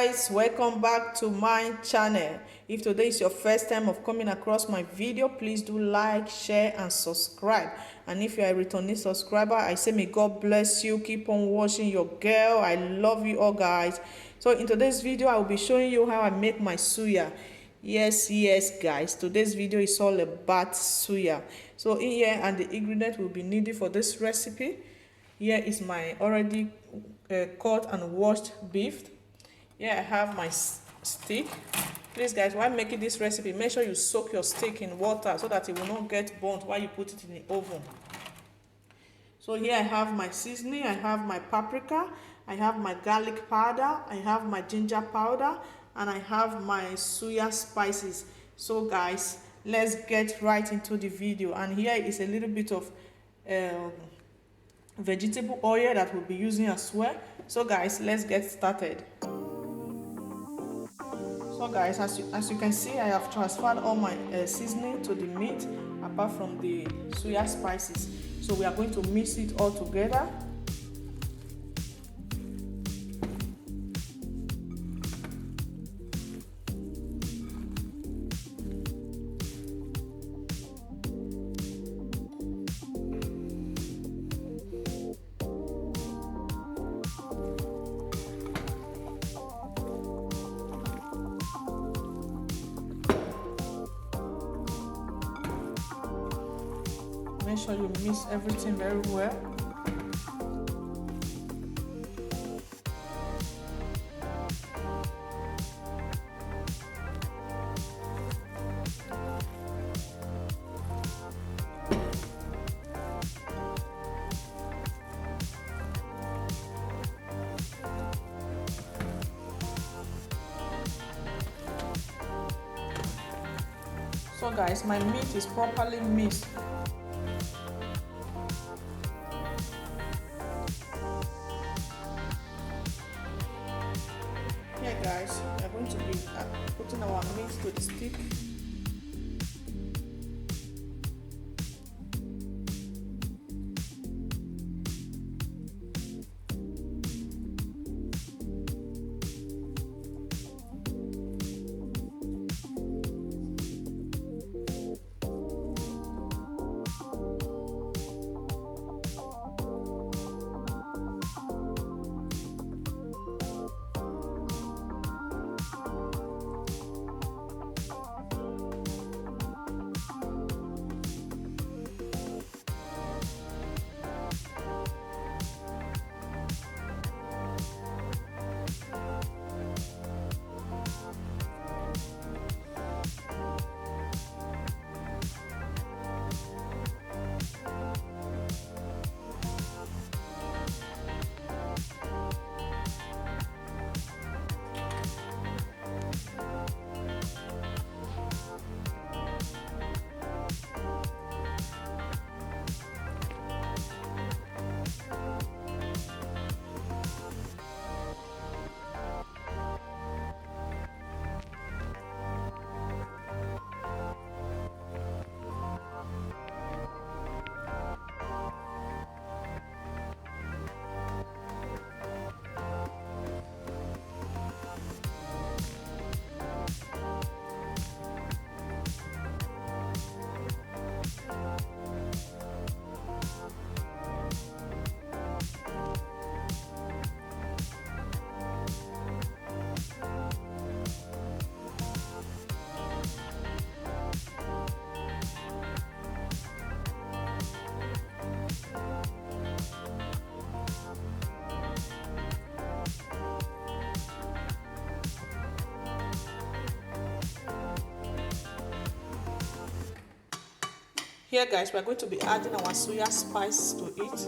guys, welcome back to my channel. If today is your first time of coming across my video, please do like, share and subscribe. And if you are a returning subscriber, I say may God bless you. Keep on watching your girl. I love you all, guys. So in today's video, I will be showing you how I make my suya. Yes, guys, today's video is all about suya. So in here, and the ingredient will be needed for this recipe. Here is my already cut and washed beef. Here I have my steak. Please guys, while making this recipe, make sure you soak your steak in water so that it will not get burnt while you put it in the oven. So here I have my seasoning, I have my paprika, I have my garlic powder, I have my ginger powder, and I have my suya spices. So guys, let's get right into the video. And here is a little bit of vegetable oil that we'll be using as well. So guys, let's get started. So guys, as you can see, I have transferred all my seasoning to the meat apart from the suya spices. So we are going to mix it all together. Make sure you mix everything very well. So guys, my meat is properly mixed. Here guys, we are going to be putting our meat to the stick. Here guys, we are going to be adding our suya spice to it.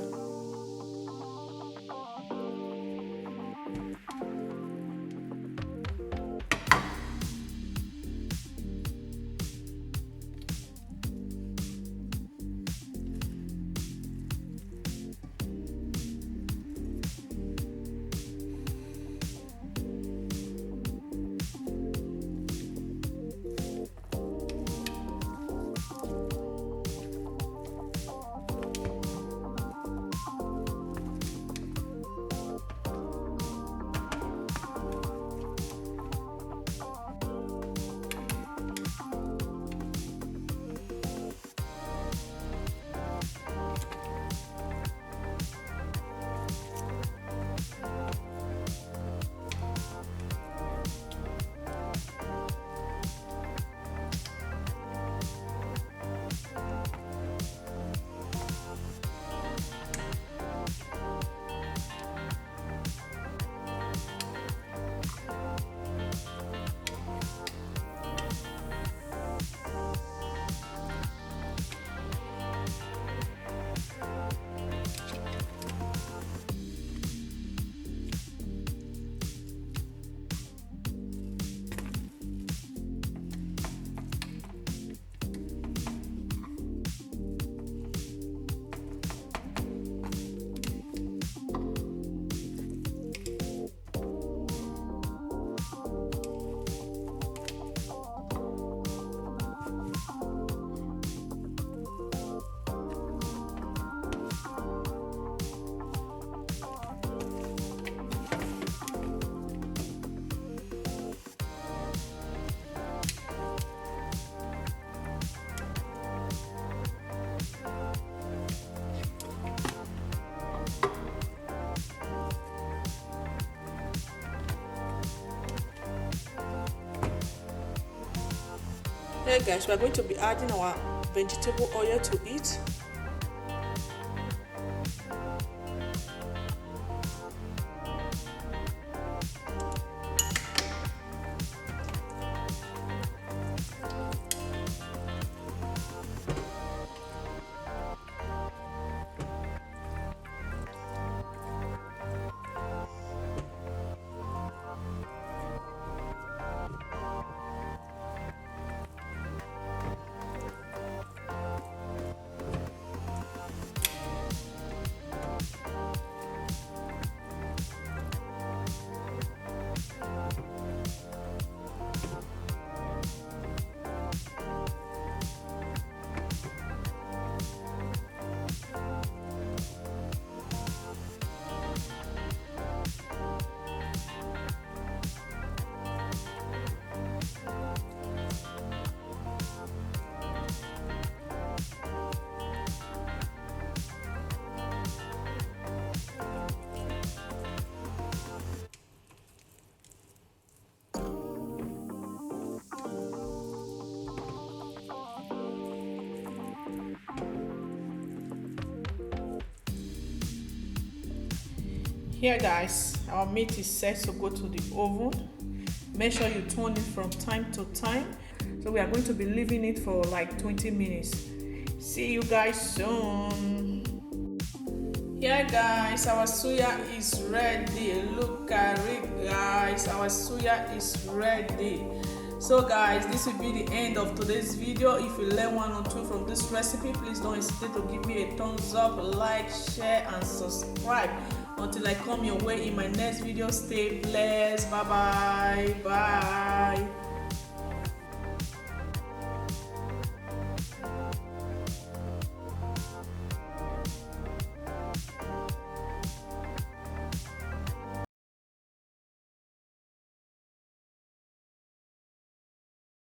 Hey guys, we are going to be adding our vegetable oil to it. Here guys, our meat is set to go to the oven. Make sure you turn it from time to time. So we are going to be leaving it for like 20 minutes. See you guys soon. Here guys, our suya is ready. Look at it guys, our suya is ready. So guys, this will be the end of today's video. If you learn one or two from this recipe, please don't hesitate to give me a thumbs up, like, share and subscribe. Until I come your way in my next video, stay blessed. Bye bye.